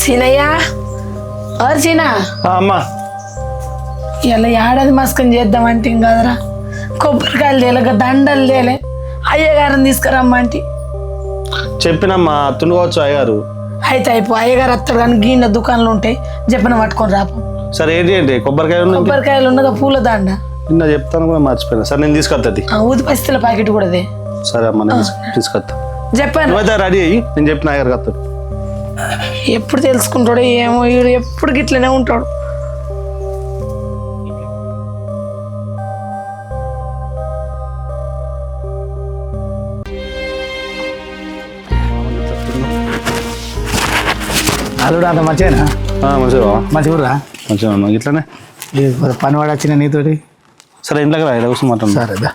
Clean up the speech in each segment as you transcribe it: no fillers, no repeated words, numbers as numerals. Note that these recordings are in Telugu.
సీనయ్య సీనా అమ్మా ఇలా ఏడాది మాస్కం చేద్దామంటే కదరా కొబ్బరికాయలు తేలక దండలు తేలే అయ్యగారిని తీసుకురమ్మంటే చెప్పినమ్మా తుండుకోవచ్చు అయ్యారు అయితే అయిపో అయ్యగారు అత్తడు కానీ గిన్నె దుకాణాలు ఉంటాయి చెప్పిన పట్టుకొని రాపు సరే ఏంటి ఏంటి కొబ్బరికాయలు ఉన్నగా పూల దండ నిన్న చెప్తాను కూడా మర్చిపోయినా సరే నేను తీసుకొస్తుంది ఊది పస్తుల ప్యాకెట్ కూడా దే సరే అమ్మా నేను తీసుకొస్తా చెప్పాను నువ్వైతే రెడీ అయ్యి నేను చెప్పిన అయ్యారు కత్తాడు ఎప్పుడు తెలుసుకుంటాడు ఏమో వీడు ఎప్పుడు గిట్లనే ఉంటాడు అల్లుడు అంత మంచిగా మంచిగా మంచిగా మంచిగా ఉన్నా ఇట్లానే పని వాడు వచ్చిన నీతోటి సరే ఇంట్లోకి రా ఇలా కూర్చొని మాట్లాడు సరేదా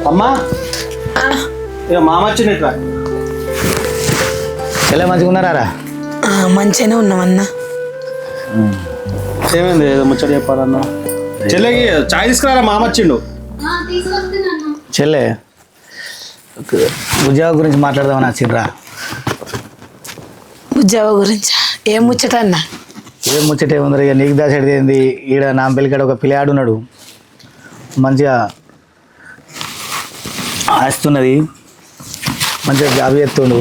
అమ్మా ఇక మామ వచ్చింది ఇట్లా ఎలా మంచిగా ఉన్నారా మంచిగానే ఉన్నామన్నా ఏమైంది ఏదో ముచ్చట చెప్పాలన్నా చెల్లెకి చాయ్ తీసుకురారా మామ వచ్చిండు చెల్లె ఉద్యోగం గురించి మాట్లాడదామని వచ్చిండ్రా ఉద్యోగం గురించా ఏం ముచ్చట అన్నా ఏం ముచ్చట ఏముంది ఇక నీకు దాసేది ఏంది ఈడ నా పెళ్ళికాడ ఒక పిల్లాడు ఉన్నాడు మంచిగా ఆస్తున్నది మంచిగా జాబ్ చేస్తుండు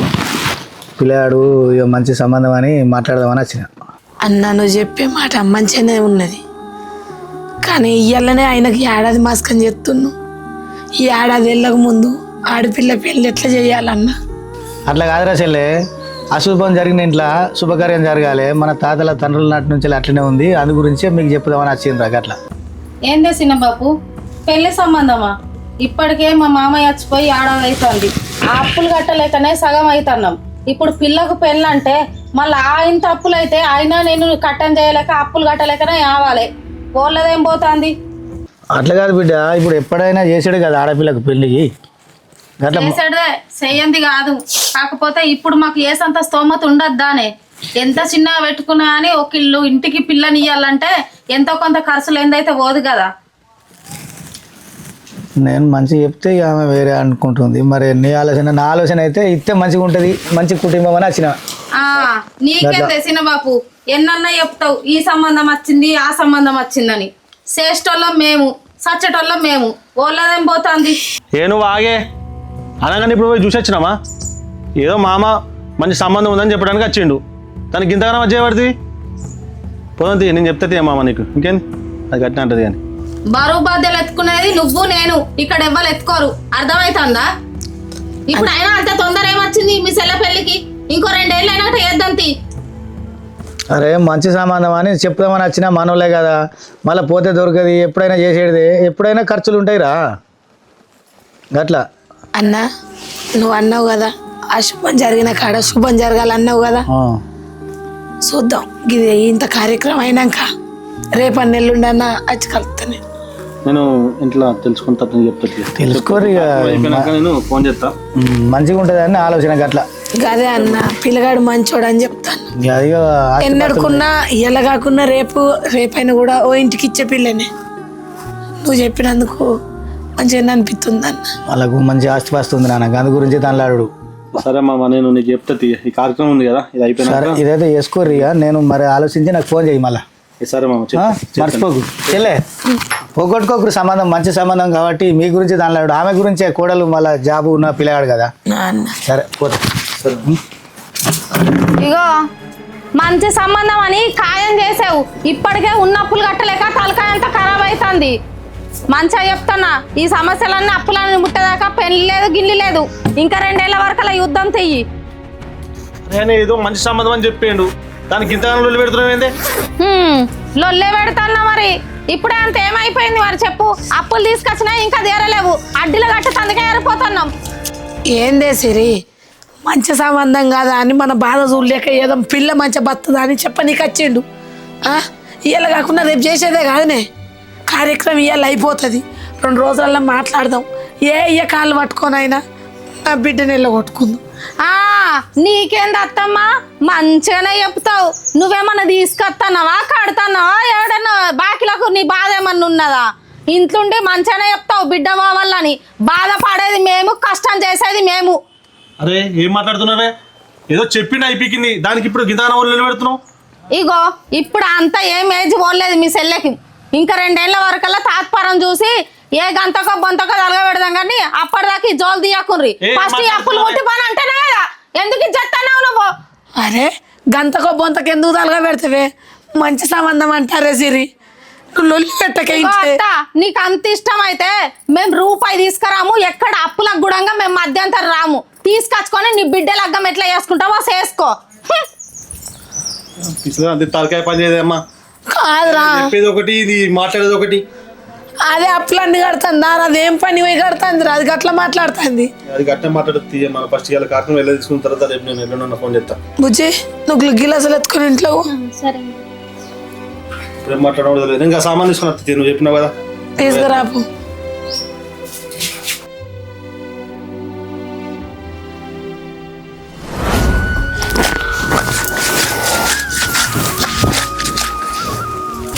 పిల్లాడు ఇక మంచి సంబంధం అని మాట్లాడదామని వచ్చిన అన్న నువ్వు చెప్పే మాట మంచిగానే ఉన్నది కానీ ఇయ్యాలనే ఆయనకి ఏడాది మాస్కం చేస్తున్నావు ఈ ఏడాది వెళ్ళక ముందు ఆడపిల్ల పెళ్ళి ఎట్లా చేయాలన్నా అట్లా కాదురా చెల్లె అశుభం జరిగిన ఇంట్లో శుభకార్యం జరగాలి మన తాతల తండ్రుల నాటి నుంచి అట్లనే ఉంది అందు గురించే మీకు చెప్పుదామని వచ్చిండ్రా అట్లా ఏందే చిన్నబాబు పెళ్లి సంబంధమా ఇప్పటికే మా మామయ్య చచ్చిపోయి ఏడాది అవుతుంది ఆ అప్పులు కట్టలేకనే సగం అవుతున్నాం ఇప్పుడు పిల్లకు పెళ్ళంటే మళ్ళీ ఇంత అప్పులు అయితే అయినా నేను కట్టం చేయలేక అప్పులు కట్టలేకనే కావాలి పోలేదేం పోతుంది అట్లా కాదు బిడ్డ ఇప్పుడు ఎప్పుడైనా చేసాడు కదా ఆడపిల్లకు పెళ్ళికి అట్లా చేసాడే చెయ్యంది కాదు కాకపోతే ఇప్పుడు మాకు ఏసంత స్తోమత ఉండద్దానే ఎంత చిన్నగా పెట్టుకున్నా అని ఒక ఇల్లు ఇంటికి పిల్లని ఇయ్యాలంటే ఎంతో కొంత ఖర్చులు ఏందైతే పోదు కదా నేను మంచిగా చెప్తే ఇక ఆమె వేరే అనుకుంటుంది మరి నీ ఆలోచన నా ఆలోచన అయితే ఇస్తే మంచిగా ఉంటుంది మంచి కుటుంబం అని వచ్చిన నీకేం తెసిన బాపు ఎన్నన్నా చెప్తావు ఈ సంబంధం వచ్చింది ఆ సంబంధం వచ్చిందని చేసేటోళ్ళం మేము సచ్చేటోళ్ళం మేము ఓళ్ళదేం పోతుంది ఏ నువ్వు ఆగే అనగానే ఇప్పుడు పోయి చూసి వచ్చినామా ఏదో మామ మంచి సంబంధం ఉందని చెప్పడానికి వచ్చిండు దానికి ఇంతగానో వచ్చేవాడిది పోదంతి నేను చెప్తే మామ నీకు ఇంకేంది అది కట్టిన అంటది కానీ బరువు బాధ్యతలు ఎత్తుకునేది నువ్వు నేను ఇక్కడ ఎవ్వరు ఎత్తుకోరు అర్థమవుతుందా ఇప్పుడు అయినా అంత తొందర ఏమొచ్చింది మీ సెల్ల పెళ్ళికి ఇంకో 2 ఏళ్ళు అయినా చేద్దాంతి అరే మంచి సంబంధం అని చెప్దామని వచ్చినా మనోలే కదా మళ్ళీ పోతే దొరకది ఎప్పుడైనా చేసేది ఎప్పుడైనా ఖర్చులు ఉంటాయిరా అట్లా అన్నా నువ్వు అన్నావు కదా అశుభం జరిగిన కాడ శుభం జరగాలన్నావు కదా చూద్దాం ఇది ఇంత కార్యక్రమం అయినాక రేపటి ఎల్లుండన్నా వచ్చి కలుపుతాను నేను ఇంట్లో తెలుసుకుంటా చెప్తా తెలుసుకోరు ఇక అయిపోయినాక నేను ఫోన్ చేస్తా మంచిగా ఉంటుంది అని ఆలోచన అట్లా అదే అన్న పిల్లగాడు మంచోడు అని చెప్తాను ఇక ఎన్నడుకున్నా ఇలా కాకున్నా రేపైనా కూడా ఓ ఇంటికి ఇచ్చే పిల్లనే నువ్వు చెప్పినందుకు మంచిగా అనిపిస్తుంది అన్న వాళ్ళకు మంచి ఆస్తి వస్తుంది నాన్న అందు గురించి దానిలాడు సరే మామ నేను నీకు చెప్తా ఈ కార్యక్రమం ఉంది కదా ఇది అయిపోయినా సరే ఇదైతే చేసుకోరు ఇక నేను మరి ఆలోచించి నాకు ఫోన్ చేయి మళ్ళీ సరే మామ మర్చిపోకు చెల్లె పోగొట్టుకోకు సంబంధం మంచి సంబంధం కాబట్టి మీ గురించి దానిలాడు ఆమె గురించే కోడలు మళ్ళీ జాబు ఉన్న పిల్లగాడు కదా సరే పోతా సరే ఇగో మంచి సంబంధం అని ఖాయం చేసావు ఇప్పటికే ఉన్నప్పులు కట్టలేక తలకాయ అంతా ఖరాబ్ అవుతుంది మంచిగా చెప్తున్నా ఈ సమస్యలన్నీ అప్పులన్నీ ముట్టదాకా పెళ్లి లేదు గిల్లి లేదు ఇంకా 2 ఏళ్ల వరకు అలా యుద్ధం చెయ్యి నేను ఏదో మంచి సంబంధం అని చెప్పిండు దానికి ఇంతగానో లొల్లి పెడుతున్నావు ఏంది లొల్లే పెడుతున్నా మరి ఇప్పుడే అంత ఏమైపోయింది మరి చెప్పు అప్పులు తీసుకొచ్చినా ఇంకా తీరలేవు అడ్డీలు కట్టి తందుకే ఏరిపోతున్నాం ఏందే సిరి మంచి సంబంధం కాదా అని మన బాధ చూడలేక ఏదో పిల్ల మంచిగా బతుందా అని చెప్పనీకి వచ్చిండు ఇవాళ కాకుండా రేపు చేసేదే కాదనే కార్యక్రమం ఇవాళ అయిపోతుంది 2 రోజులలో మాట్లాడదాం ఏ కాళ్ళు పట్టుకొని అయినా నా బిడ్డని వెళ్ళగొట్టుకుందాం నీకేంది అత్తమ్మ మంచిగానే చెప్తావు నువ్వేమన్నా తీసుకొస్తున్నావా కడుతున్నావా ఎవడన్నా బాకీలకు నీ బాధ ఏమన్నా ఉన్నదా ఇంట్లుండి మంచిగానే చెప్తావు బిడ్డ కావాలని. బాధపడేది మేము, కష్టం చేసేది మేము. అరే ఏం మాట్లాడుతున్నావే? ఏదో చెప్పిండు అయిపోయింది, దానికి ఇప్పుడు గిదాన వాళ్ళు నిలబెడుతున్నావు. ఇగో ఇప్పుడు అంతా ఏం ఏజ్ పోలేదు మీ సెల్లెకి. ఇంకా 2 ఏళ్ల వరకల్లా తాత్పరం చూసి ఏ గంతకో బొంతకో తలగబెడదాం కానీ అప్పటిదాకా ఈ జోలు తీయకుండ్రి. ఫస్ట్ ఈ అప్పులు ముట్టి పని అంటేనే కదా ఎందుకు ఇచ్చేస్తావు నువ్వు? అరే గంతకో బొంతకు ఎందుకు తలగా పెడతావే? మంచి సంబంధం అంటారే సిరి, లొల్లి పెట్టకే. ఇగో అత్త, నీకు అంత ఇష్టం అయితే మేము రూపాయి తీసుకురాము, ఎక్కడ అప్పులకు గుడంగా మేము మధ్యంతరం రాము. తీసుకొచ్చుకొని నీ బిడ్డ లగ్గం ఎట్లా చేసుకుంటావో చేసుకో. అంతే తలకాయ పని చేయదమ్మా. కాదురా, చెప్పేది ఒకటి, ఇది మాట్లాడేది ఒకటి. అదే అప్పులన్నీ కడుతుందా? అదేం పని పోయి కడుతుంది? అది గట్లా మాట్లాడుతుంది. అది గట్ట మాట్లాడుతుంది. మన ఫస్ట్ ఇవాళ కార్యక్రమం వెళ్ళి తీసుకున్న తర్వాత రేపు నేను ఎల్లుండి ఫోన్ చేస్తా. బుజ్జి నువ్వు గిలాసులు ఎత్తుకొని ఇంట్లో సరే రేపు మాట్లాడలేదు. ఇంకా సామాన్ తీసుకుని వస్తుంది, నువ్వు చెప్పినావు కదా. తీసుకురాపు.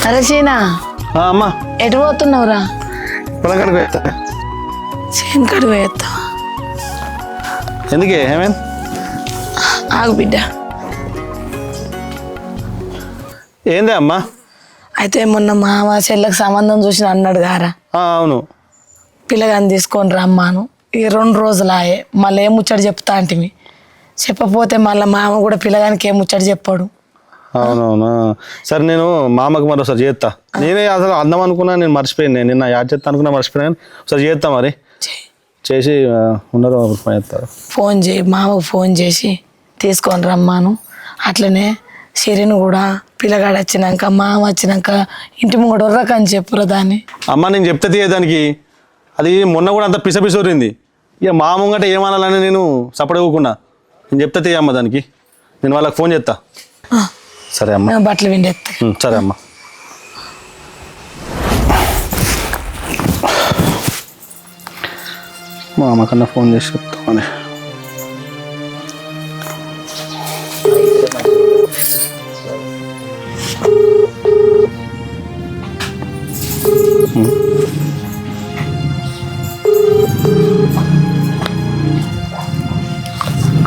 అరే సీనా, అమ్మా ఎటు పోతున్నావురా? పొలం కడుగు వేస్తా. చేను కడుగు వేస్తా. ఎందుకే ఏమైంది? ఆగు బిడ్డ. ఏందే అమ్మా? అయితే మొన్న మామ చెల్లెకి సంబంధం చూసి అన్నాడు గారా, అవును. పిల్లగాని తీసుకొని రమ్మాను. ఈ 2 రోజులాయే మళ్ళీ ఏం ముచ్చట చెప్తా అంటే చెప్పపోతే మళ్ళీ మామ కూడా పిల్లగానికి ఏం ముచ్చట చెప్పాడు. అవునవునా, సరే నేను మామకు మరోసారి చేస్తా. నేనే అసలు అందం అనుకున్నా, నేను మర్చిపోయాను. నిన్న యాడ్ చేస్తా అనుకున్నా, మర్చిపోయినా. కానీ ఒకసారి చేస్తా మరి. చేసి ఉన్నారు ఫోన్ చేస్తారు. ఫోన్ చేయి, మామకు ఫోన్ చేసి తీసుకొని రమ్మాను. అట్లనే సిరిని కూడా పిల్లగాడు వచ్చినాక మామ వచ్చినాక ఇంటి ముంగడు ఉర్రకని చెప్పురా దాన్ని. అమ్మ నేను చెప్తే తీయదానికి, అది మొన్న కూడా అంత పిసపిసోరింది. ఇక మా ముంగట ఏమనాలని నేను సపడ ఇవ్వకుండా నేను చెప్తే తీయమ్మ దానికి. నేను వాళ్ళకి ఫోన్ చేస్తా. సరే అమ్మ. బట్టలు విండేస్తా. సరే అమ్మ. మా అమ్మకన్నా ఫోన్ చేసి చెప్తామని.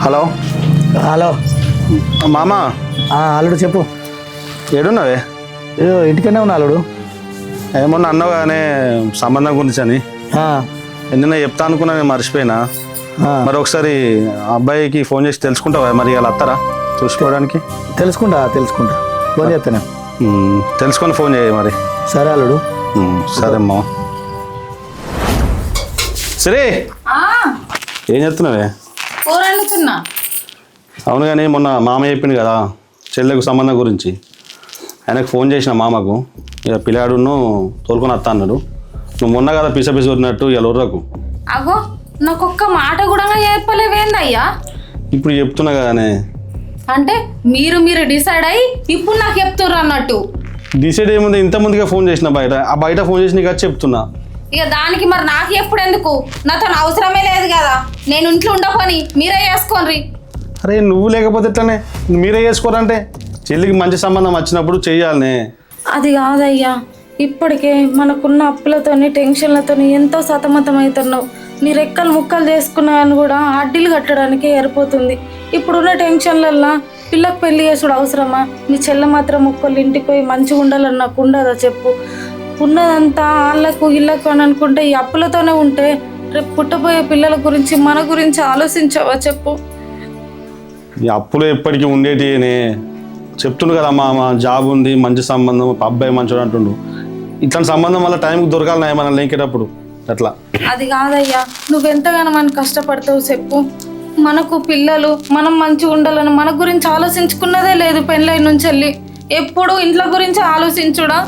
హలో హలో మామ. అల్లుడు చెప్పు. ఏడున్నావే? ఏదో ఇంటికనే ఉన్నా అల్లుడు. ఏమన్నా అన్నావు కానీ సంబంధం గురించి అని. నిన్న చెప్తా అనుకున్నా, నేను మర్చిపోయినా. మరి ఒకసారి అబ్బాయికి ఫోన్ చేసి తెలుసుకుంటావా? మరి వాళ్ళు వస్తారా చూసుకోవడానికి? తెలుసుకుంటా ఫోన్ చేస్తాను. తెలుసుకొని ఫోన్ చేయ మరి. సరే అల్లుడు. సరే అమ్మా. సరే ఏం చెప్తున్నావే? కూర వండుతున్నా. అవును కానీ మొన్న మామ చెప్పింది కదా చెల్లెకు సంబంధం గురించి. ఆయనకు ఫోన్ చేసిన మామకు, ఇక పిల్లాడును తోలుకొని వస్తా అన్నాడు. నువ్వు మొన్న కదా పిసపిసి ఉన్నట్టు ఇలా ఉర్రకు. అగో నాకు ఒక్క మాట కూడా చెప్పలేవేందయ్యా? ఇప్పుడు చెప్తున్నా కదానే. అంటే మీరు డిసైడ్ అయ్యి ఇప్పుడు నాకు చెప్తుర్రు అన్నట్టు. డిసైడ్ ఏముంది, ఇంత ముందుగా ఫోన్ చేసిన బయట ఫోన్ చేసి నీకు చెప్తున్నా. ఇక దానికి మరి నాకు ఎప్పుడు ఎందుకు? నాతో అవసరమే లేదు కదా. నేను ఇంట్లో ఉండపని మీరే చేసుకోండి. అరే నువ్వు లేకపోతే ఎట్లనే, మీరే చేసుకోరంటే చెల్లికి మంచి సంబంధం వచ్చినప్పుడు చెయ్యాలనే. అది కాదయ్యా, ఇప్పటికే మనకున్న అప్పులతోని టెన్షన్లతోని ఎంతో సతమతం అవుతున్నావు. నీ రెక్కలు ముక్కలు చేసుకున్నాయని కూడా అడ్డీలు కట్టడానికే ఏరిపోతుంది. ఇప్పుడున్న టెన్షన్లల్లా పిల్లకు పెళ్లి చేసుడు అవసరమా? నీ చెల్ల మాత్రం ముక్కలు ఇంటికి పోయి మంచిగా ఉండాలని నాకు ఉండదా చెప్పు? ఉన్నదంతా వాళ్ళకు ఇళ్ళకు అని అనుకుంటే ఈ అప్పులతోనే ఉంటే రేపు పుట్టబోయే పిల్లల గురించి మన గురించి ఆలోచించావా చెప్పు? ఈ అప్పులు ఎప్పటికీ ఉండేటినే చెప్తుండు కదా మామ. జాబ్ ఉంది, మంచి సంబంధం, అబ్బాయి మంచోడు అంటుండు. ఇట్లాంటి సంబంధం వల్ల టైంకి దొరకాలి మనం లేకేటప్పుడు అట్లా. అది కాదయ్యా, నువ్వెంతగానో మనం కష్టపడతావు చెప్పు. మనకు పిల్లలు, మనం మంచిగా ఉండాలని మన గురించి ఆలోచించుకున్నదే లేదు. పెళ్ళై నుంచి వెళ్ళి ఎప్పుడు ఇంట్లో గురించి ఆలోచించుడా?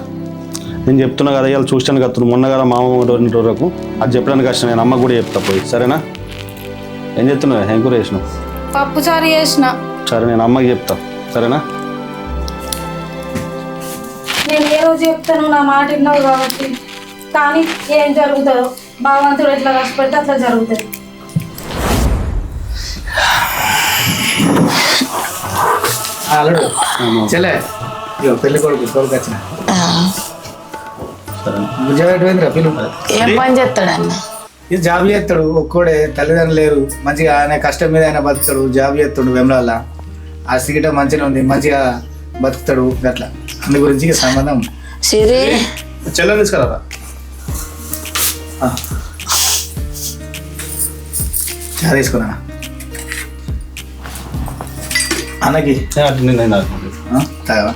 నేను చెప్తున్నా కదా, ఇవాళ చూస్తాను కదా, మొన్న కదా మామ వరకు అది చెప్పడానికి కష్టం. నేను అమ్మకు కూడా చెప్తా పోయి. సరేనా? ఏం చెప్తున్నావు? ఏం కూర చేసినావు? పప్పుచారు చేసిన. సరే నేను అమ్మకి చెప్తా. సరేనా? నేను ఏ రోజు చెప్తాను నా మాట విన్నావు కాబట్టి. కానీ ఏం జరుగుతుందో భగవంతుడు ఎట్లా కష్టపడితే అట్లా జరుగుతుంది. అల్లుడు చెల్లె పెళ్లి కొడుకు వచ్చిన సరే బుజ్జి పెట్టిపోయిందిరా పిలు. ఏం పని చేస్తాడన్న? ఇది జాబ్ చేస్తాడు ఒక్కడే, తల్లిదండ్రులు లేరు, మంచిగా ఆయన కష్టం మీద ఆయన బతుకుతాడు, జాబ్ చేస్తాడు వెమ్లాల, ఆ సిగిట మంచిగా ఉంది, మంచిగా బతుకుతాడు అట్లా. అందు గురించి ఇక సంబంధం. సిరి చెల్లెని తీసుకురా. చా తీసుకున్నా అన్నకి తాగవా?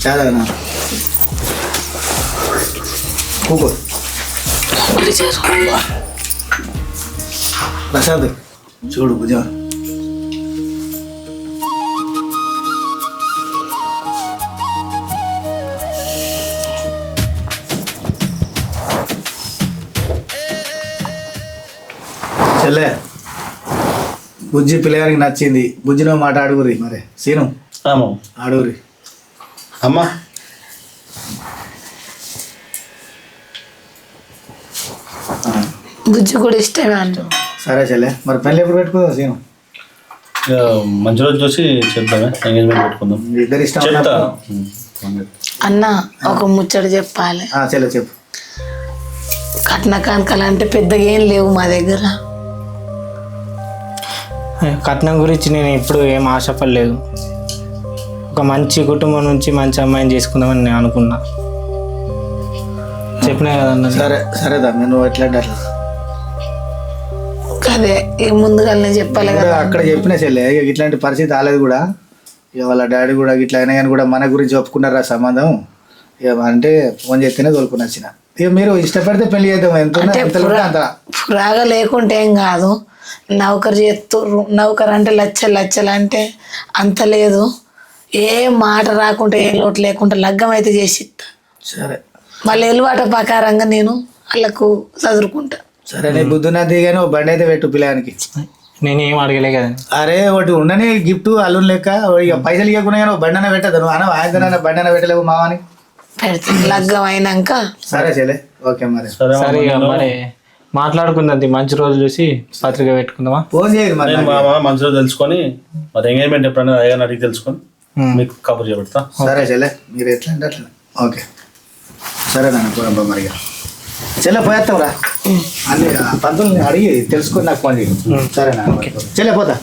చా తాగనా? కూకో ప్రసాద్ చూడు భుజం చెల్లె బుజ్జి పిల్లగానికి నచ్చింది. బుజ్జినో మాట అడుగురి మరి. సీను అడుగురి. అమ్మా బుజ్జి కూడా ఇష్టమే అంటు. సరే చెల్లె మరి పెళ్ళి ఎప్పుడు పెట్టుకుందాం సీను? మంచి రోజు చూసి చెప్తామే, ఎంగేజ్మెంట్ పెట్టుకుందాం. ఇద్దరు ఇష్టం చెప్తా. అన్న ఒక ముచ్చట చెప్పాలి. చెల్లె చెప్పు. కట్న కానుకలు అంటే పెద్దగా ఏం లేవు మా దగ్గర. కట్నం గురించి నేను ఎప్పుడు ఏం ఆశపడలేదు. ఒక మంచి కుటుంబం నుంచి మంచి అమ్మాయిని చేసుకుందామని నేను అనుకున్నా. చెప్పినా కదన్న. సరే సరేదా నువ్వు ఎట్లా అంటే అట్లా. అదే ఇక ముందుగానే చెప్పాలి కదా. అక్కడ చెప్పిన చెల్లె ఇక ఇట్లాంటి పరిస్థితి రాలేదు కూడా. ఇక వాళ్ళ డాడీ కూడా ఇట్లా అయినా కానీ కూడా మన గురించి ఒప్పుకున్నారా సంబంధం. ఇక అంటే ఫోన్ చేస్తేనే తోలుకుని వచ్చిన. ఇక మీరు ఇష్టపడితే పెళ్లి చేద్దాం. ఎంత అంత రాగా లేకుంటే ఏం కాదు. నౌకరు చేస్తుర్రు. నౌకరు అంటే లచ్చలు అంటే అంత లేదు. ఏ మాట రాకుంటే ఏ లోటు లేకుండా లగ్గం అయితే చేసి ఇస్తా. సరే మళ్ళీ ఎలువాట ప్రకారంగా నేను వాళ్ళకు చదువుకుంటా. సరే నీ బుద్ధున్నది కానీ ఒక బండి అయితే పెట్టు పిల్లగానికి. నేనేం అడగలే కదా. అరే ఒకటి ఉండని గిఫ్ట్ అల్లు లెక్క. ఇక పైసలు ఇవ్వకుండా కానీ ఒక బండి అన్న పెట్టదు. నువ్వు అన్న ఆయన బండి అన్న పెట్టలేవు మామని. పెడతా లగ్గం అయినాక. సరే చెల్లె ఓకే మరి. సరే ఇక మరి మాట్లాడుకుందాం. మంచి రోజు చూసి పత్రిక పెట్టుకుందామా? ఫోన్ చేయదు మరి. నేను మామ మంచి రోజు తెలుసుకొని మరి ఎంగేజ్మెంట్ ఎప్పుడైనా అయ్యాని అడిగి తెలుసుకొని మీకు కబుర్ చేపెడతా. సరే చెల్లె మీరు ఎట్లా అంటే అట్లా. ఓకే సరే నాన్న పోరబ్బా మరి. చెల్లె పోయేస్తావురా అన్ని పంతుల్ని అడిగి తెలుసుకొని నాకు ఫోన్ చేయి. సరే నాన్న చెల్లె పోతా.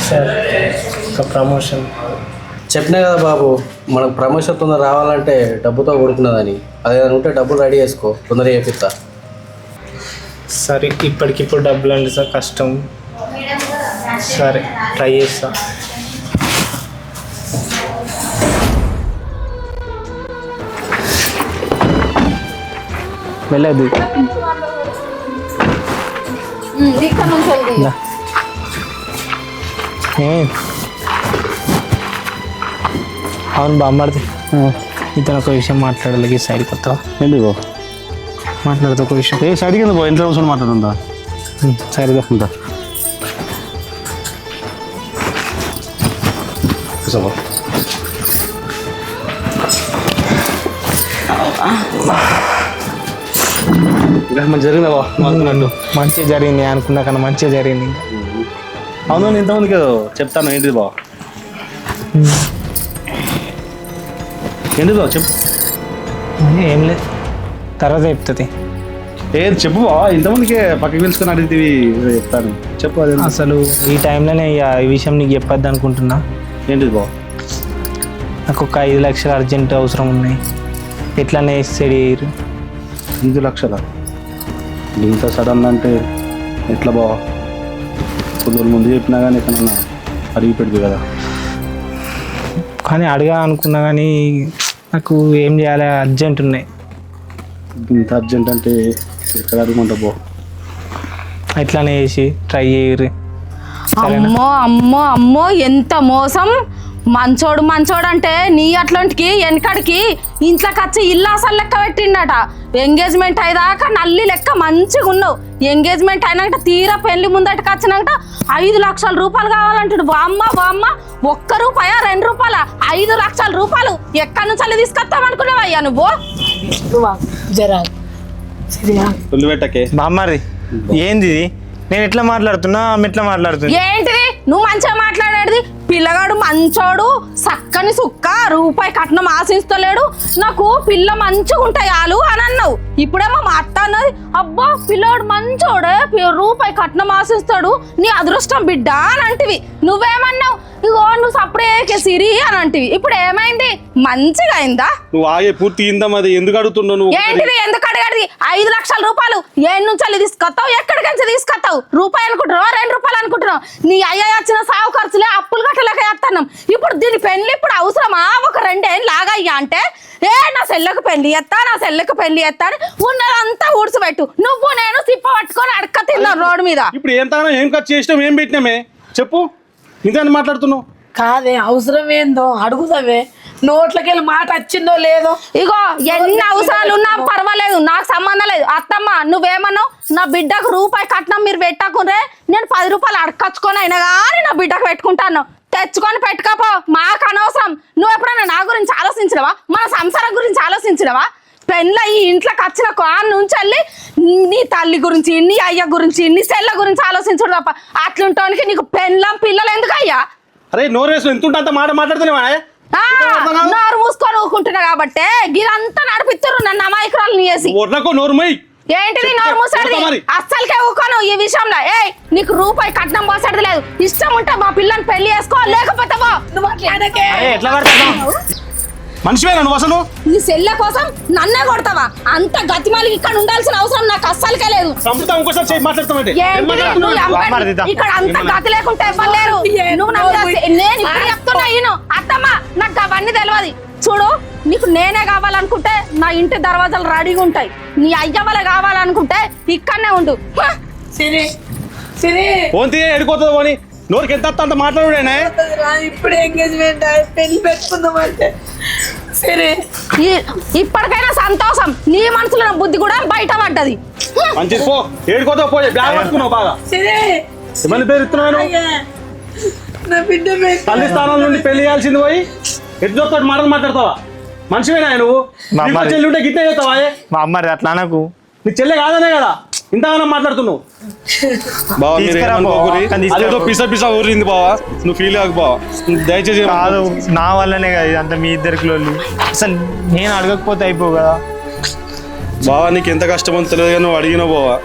సార్ ఒక ప్రమోషన్. చెప్పినా కదా బాబు, మనకు ప్రమోషన్ తొందర రావాలంటే డబ్బుతో కొడుకున్నదని. అదేదైనా ఉంటే డబ్బులు రెడీ చేసుకో, తొందరగా చేపిస్తా. సరే ఇప్పటికిప్పుడు డబ్బులు అంటే సార్ కష్టం. సరే ట్రై చేస్తా. వెళ్ళదు. అవును బామ్మడిది, ఇతను ఒక విషయం మాట్లాడాలి. సైడ్ కొత్త ఎందుకో మాట్లాడుతూ ఒక విషయం. ఏ సైడ్కి ఎందుకు ఇంట్లో కూర్చొని మాట్లాడుతుందా? సరిగా ఉందా మంచి జరిగిందా నన్ను మంచిగా జరిగింది అనుకున్నా కన్నా మంచిగా జరిగింది. ఇంకా అవును ఇంతమందికి ఏదో చెప్తాను. ఏంటిది బా? ఏంటిది బా చెప్పు. ఏం లేదు, తర్వాత చెప్తుంది. ఏది చెప్పు బా. ఇంతమందికి పక్కకి పిలుచుకొని అడిగితే చెప్తాను. చెప్పు. అదే అసలు ఈ టైంలోనే ఈ విషయం నీకు చెప్పొద్దు అనుకుంటున్నా. ఏంటిది బా? నాకు ఒక 5 లక్షలు అర్జెంట్ అవసరం ఉన్నాయి. ఎట్లనే ఇస్తాడు? 5 లక్షల ఇంత సడన్ అంటే ఎట్లా బావా? కొద్ది ముందు చెప్పినా కానీ ఎక్కడన్నా అడిగి పెడుతుంది కదా. కానీ అడగా అనుకున్నా కానీ నాకు ఏం చేయాలి, అర్జెంట్ ఉన్నాయి. ఇంత అర్జెంట్ అంటే ఎక్కడ అడుగుంటా బో. ఎట్లానే చేసి ట్రై చేయరు. అమ్మో అమ్మో అమ్మో, ఎంత మోసం! మంచోడు మంచోడు అంటే నీ అట్లాంటికి వెనకడికి ఇంట్లోకి వచ్చి ఇల్లు అసలు లెక్క పెట్టిండట. ఎంగేజ్మెంట్ అయ్యాక నల్లి లెక్క మంచిగా ఉన్నావు. ఎంగేజ్మెంట్ అయినాక తీరా పెళ్లి ముందటికి వచ్చినాక 5 లక్షల రూపాయలు కావాలంటాడు. వామ్మ వామ్మ, 1 రూపాయ 2 రూపాయల 5 లక్షల రూపాయలు ఎక్కడి నుంచి అల్లి తీసుకొస్తామనుకున్నావయ్యా నువ్వు? జరా సరియా పెట్టకే బామ్మది ఏంది ఇది? నేను ఎట్లా మాట్లాడుతున్నా ఆమె ఎట్లా మాట్లాడుతున్నా? ఏంటిది నువ్వు మంచిగా మాట్లాడేది? పిల్లగాడు మంచోడు, చక్కని సుక్క, రూపాయి కట్నం ఆశిస్తలేడు, నాకు పిల్ల మంచిగా ఉంటాయి ఆలు అని అన్నావు. ఇప్పుడేమో మా అత్త అన్నది అబ్బా పిల్లగాడు మంచోడే, రూపాయి కట్నం ఆశిస్తాడు, నీ అదృష్టం బిడ్డ అని అంటివి. నువ్వేమన్నావు? ఇగో నువ్వు సపరేకే సిరి అని అంటివి. ఇప్పుడు ఏమైంది? మంచిగా అయిందా? నువ్వు ఆగే పూర్తి ఇందా మరి ఎందుకు అడుగుతున్నావు నువ్వు? ఏంటిది ఎందుకు అడిగేది? 5 లక్షల రూపాయలు ఏడు నుంచి తీసుకొస్తావు, ఎక్కడికి తీసుకొస్తావు? రూపాయి అనుకుంటున్నావు, 2 రూపాయలు అనుకుంటున్నావు? నీ అయ్య వచ్చిన సాగు ఖర్చులే అప్పులు గట్టలేక చేస్తున్నాం. ఇప్పుడు దీని పెళ్లి ఇప్పుడు అవసరమా? ఒక 2 ఏళ్ళు లాగయ్యా అంటే నా సెల్లకు పెళ్లి ఎత్తా, నా సెల్లకు పెళ్లి ఎత్తా అని ఉన్నదంతా ఊడ్చిపెట్టు. నువ్వు నేను తిప్ప పట్టుకొని అడక్క తిన్నాం రోడ్డు మీద. ఇప్పుడు ఏం ఖర్చు చేసినాం, ఏం పెట్టినామే చెప్పు, ఇంతని మాట్లాడుతున్నావు? కాదే అవసరం ఏందో అడుగుదావే, నోట్లకెళ్ళి మాట వచ్చిందో లేదో. ఇగో ఎన్ని అవసరాలు ఉన్నా పర్వాలేదు, నాకు సంబంధం లేదు. అత్తమ్మ నువ్వేమన్నావు? నా బిడ్డకు రూపాయి కట్నం మీరు పెట్టకుండ్రే, నేను 10 రూపాయలు అడకచ్చుకొని అయినా కానీ నా బిడ్డకు పెట్టుకుంటాను. తెచ్చుకొని పెట్టుకోపో, మాకు అనవసరం. నువ్వు ఎప్పుడైనా నా గురించి ఆలోచించినవా? మన సంసారం గురించి ఆలోచించినవా? పెళ్ళి ఈ ఇంట్లోకి వచ్చిన కాన్ నుంచి వెళ్ళి నీ తల్లి గురించి, నీ అయ్య గురించి, నీ చెల్ల గురించి ఆలోచించడు తప్ప అట్లుంటానికి నీకు పెళ్ళం పిల్లలు ఎందుకు అయ్యా? అరే నోరు వేసు ఎంత అంత మాట మాట్లాడుతున్నావా? నోరు మూసుకొని ఊరుకుంటున్నా కాబట్టి గిరంతా నడిపిస్తారు నన్ను అమాయకురాలు చేసి. నోరు మై ఏంటిది నోరు మూసాడిది? అస్సలకే ఊకోను ఈ విషయంలో. నీకు రూపాయి కట్నం పోసాడు లేదు. ఇష్టం ఉంటే మా పిల్లని పెళ్లి చేసుకో, లేకపోతే ఎట్లా పడుతున్నావు? మనిషివేనా నువ్వు అసలు? నీ సెల్ల కోసం నన్నే కొడతావా? అంత గతిమాలికి ఇక్కడ ఉండాల్సిన అవసరం నాకు అస్సలకే లేదు. ఇక్కడ అంత గతి లేకుంటే ఇవ్వలేరు. నువ్వు నేను ఇప్పుడు చెప్తున్నా ఈయన అత్తమ్మ నాకు అవన్నీ తెలియదు. చూడు నీకు నేనే కావాలనుకుంటే నా ఇంటి దర్వాజాలు రెడీగా ఉంటాయి. నీ అయ్య వాళ్ళే కావాలనుకుంటే ఇక్కడనే ఉండు. సిరి సిరి ఎడిపోతుంది పోనీ, నోరుకి ఎంత అంత మాట్లాడుడేనా? ఇప్పుడు ఎంగేజ్మెంట్ పెళ్లి పెట్టుకుందామంటే సరే ఇప్పటికైనా సంతోషం. నీ మనసులో బుద్ధి కూడా బయట పడ్డది. మంచిది పో, ఏడుకోతో పో, బ్యాగ్ పట్టుకున్నావు బాగా. సరే ఏమని పేరు ఇస్తున్నాను? నా బిడ్డ తల్లి స్థానం నుండి పెళ్లి చేయాల్సింది పోయి ఎట్లతో మాటలు మాట్లాడతావా? మనిషివేనా నువ్వు? చెల్లి ఉంటే గిట్టే చేస్తావా? మా అమ్మ అట్లా నాకు నీ చెల్లె కాదనే కదా ఇంతగానో మాట్లాడుతున్నావు. బావా పిసా పిసా ఊరింది బావా, నువ్వు ఫీల్ కాకు బావా, దయచేసి. కాదు నా వల్లనే కదా ఇదంతా, మీ ఇద్దరికి లోళ్ళు. అసలు నేను అడగకపోతే అయిపో కదా బావా. నీకు ఎంత కష్టమో తెలియదు కానీ నువ్వు అడిగినావు బావా.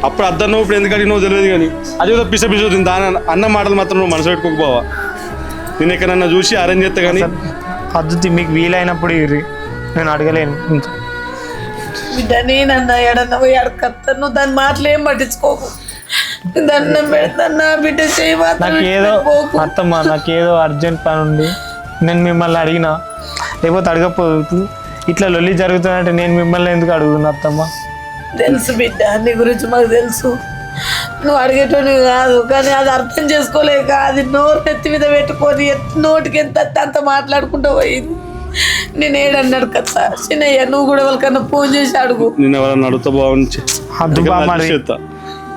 అప్పుడు అద్దన్నావు, ఇప్పుడు ఎందుకు అడిగినావు తెలియదు కానీ అదేదో పిస పిస దాని అన్న మాటలు మాత్రం నువ్వు మనసు పెట్టుకోకు బావా. నేను ఎక్కడన్నా చూసి అరేంజ్ చేస్తా కానీ పద్ధతి మీకు వీలైనప్పుడు ఇర్రి, నేను అడగలేను ఇంకా. బిడ్డ నేనన్నా ఎడన్నా పోయి అడగత్తా, నువ్వు దాని మాటలు ఏం పట్టించుకోకు. దండం పెడతా బిడ్డ చేయి. నాకేదో అత్తమ్మ, నాకేదో అర్జెంట్ పని ఉంది, నేను మిమ్మల్ని అడిగినా, లేకపోతే అడగకపోదు. ఇట్లా లొల్లి జరుగుతుందంటే నేను మిమ్మల్ని ఎందుకు అడుగుతున్నా అత్తమ్మ? తెలుసు బిడ్డ, నీ గురించి మాకు తెలుసు, నువ్వు అడిగేటోని కాదు. కానీ అది అర్థం చేసుకోలేక అది నోరు నెత్తి మీద పెట్టుకొని నోటికి ఎంత అంత మాట్లాడుకుంటూ పోయింది. నేను ఏడన్నాడు కదా చిన్నయ్య, నువ్వు కూడా వాళ్ళకన్నా ఫోన్ చేసి అడుగు. నేను ఎవరన్నా అడుగుతా బాగుంది.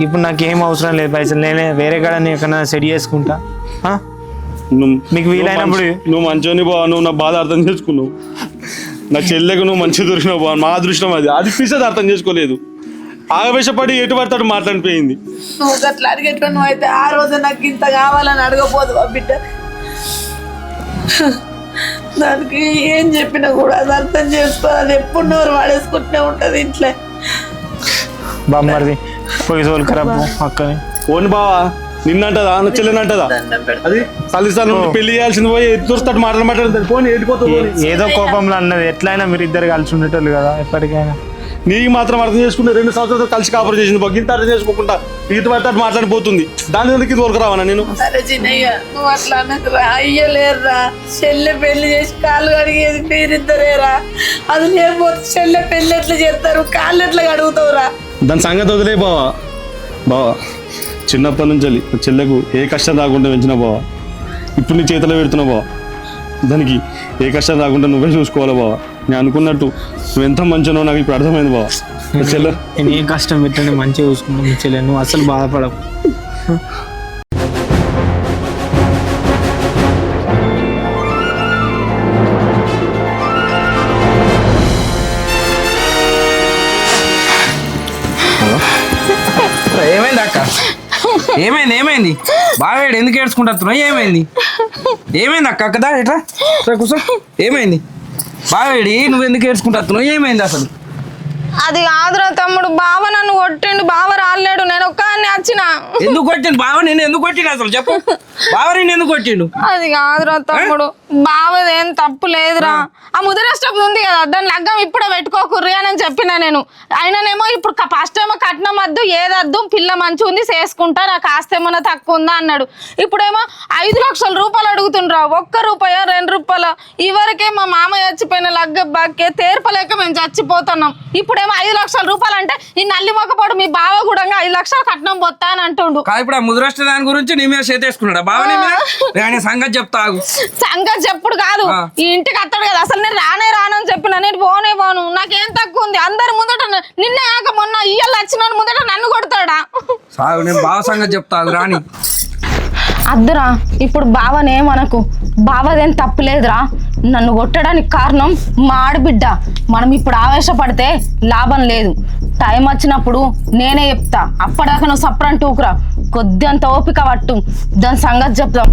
ఇప్పుడు నాకేం అవసరం లేదు పైసలు, నేనే వేరే కాడ ఎక్కడన్నా సెట్ చేసుకుంటా. మీకు వీలైనప్పుడు నువ్వు మంచిగా బావా, నువ్వు నా బాధ అర్థం చేసుకున్నావు. నా చెల్లెకు నువ్వు మంచిగా దొరికినావు బావా, మా అదృష్టం అది. అది పిసేది అర్థం చేసుకోలేదు, ఆవేశపడి ఎటు పడతాడు మాట్లాడిపోయింది. నువ్వు అట్లా అడిగేటో నువ్వు అయితే ఆ రోజు నాకు ఇంత కావాలని అడగపోదు బిడ్డ. దానికి ఏం చెప్పినా కూడా అది అర్థం చేసుకో, అది ఎప్పుడు నోరు వాడేసుకుంటూనే ఉంటుంది ఇంట్లో. బామ్మది పోయి సోలు ఖరాబ్ అక్కని ఓన్ బావా నిన్నంటదా, నా చెల్లెనంటదా? అది తల్లిస్తాను పెళ్లి చేయాల్సింది పోయి ఎత్తుస్తాడు మాట్లాడతాడు. పోనీ వెళ్ళిపోతుంది, ఏదో కోపంలో అన్నది. ఎట్లయినా మీరు ఇద్దరు కలిసి ఉండేటోళ్ళు కదా ఎప్పటికైనా. నీకు మాత్రం అర్థం చేసుకుంటే 2 సంవత్సరాలు కలిసి కాపురం చేసింది, ఇంత అర్థం చేసుకోకుండా ఇటు పడతాడు మాట్లాడిపోతుంది. దాని ఎందుకు ఇది వరకురావా నేను? సరే చిన్నయ్య, నువ్వు అట్లా అన్నదిరా, అయ్యలేరురా. చెల్లె పెళ్లి చేసి కాళ్ళు కడిగేది మీరిద్దరేరా. అది లేకపోతే చెల్లె పెళ్లి ఎట్లా చేస్తారు, కాళ్ళు ఎట్లా కడుగుతావురా? దాని సంగతి వదిలే బావా. బావా చిన్నప్పటి నుంచి చెల్లెకు ఏ కష్టం రాకుండా పెంచిన బావా, ఇప్పుడు నీ చేతిలో పెడుతున్నావు బావా. దానికి ఏ కష్టం రాకుండా నువ్వే చూసుకోవాలి బావా. నేను అనుకున్నట్టు నువ్వు ఎంత మంచినో నాకు ఇప్పుడు అర్థమైంది బావా. చెల్లె నేను ఏ కష్టం పెట్టండి మంచిగా చూసుకుంటాను చెల్లె, నువ్వు అసలు బాధపడవు. ఏమైంది అక్క? ఏమైంది బావేడు ఎందుకు ఏడ్చుకుంటున్నావు? ఏమైంది అక్క? అక్కదా ఇట్లా కూర్చో. ఏమైంది బావేడి? నువ్వు ఎందుకు ఏడ్చుకుంటున్నావు? ఏమైంది అసలు? అది కాదురా తమ్ముడు, బావ నన్ను కొట్టిండు. బావ రాలేడు, నేను ఒక్కదాన్ని వచ్చిన. ఎందుకు కొట్టిండు బావ? నేను ఎందుకు కొట్టిండు అసలు చెప్పు. బావ నేను ఎందుకు కొట్టిండు? అది కాదురా తమ్ముడు, బావదేం తప్పు లేదురా. ఆ ముదరష్టం ఉంది కదా, దాని లగ్గం ఇప్పుడే పెట్టుకోకుర్రి అని చెప్పిన నేను. ఆయననేమో ఇప్పుడు ఫస్ట్ ఏమో కట్నం వద్దు, ఏదద్దు, పిల్ల మంచి ఉంది చేసుకుంటా, నాకు ఆస్తి ఏమన్నా తక్కువ ఉందా అన్నాడు. ఇప్పుడేమో 5 లక్షల రూపాయలు అడుగుతుండ్రా. 1 రూపాయ 2 రూపాయల. ఇవరకే మా మామయ్య చచ్చిపోయిన లగ్గ బాకే తేర్పలేక మేము చచ్చిపోతున్నాం. ఇప్పుడేమో 5 లక్షల రూపాయలు అంటే ఈ నల్లి మొక్కపోడు మీ బావ కూడా 5 లక్షలు కట్నం పోతా అని అంటుండు. ఇప్పుడు ఆ ముద్రష్ట దాని గురించి నీ మీద చేతేసుకున్నాడా బావ? నేను సంగతి చెప్తా. సంగతి చెప్పుడు కాదు, ఈ ఇంటికి అత్తాడు కదా. అసలు నేను రానని చెప్పిన, నేను పోను. నాకేం తక్కువ ఉంది? అందరి ముందట నిన్న కాక మొన్న ఇయ్యాల వచ్చిన ముందట నన్ను కొడతాడా? సాగు నేను బావ సంగతి చెప్తా రాని. అద్దురా, ఇప్పుడు బావనేమనకు. బావదేం తప్పులేదురా. నన్ను కొట్టడానికి కారణం మా ఆడబిడ్డ. మనం ఇప్పుడు ఆవేశపడితే లాభం లేదు. టైం వచ్చినప్పుడు నేనే చెప్తా. అప్పటిదాకా నువ్వు సప్రంటూకురా. కొద్దింత ఓపిక పట్టు, దాని సంగతి చెప్తాం.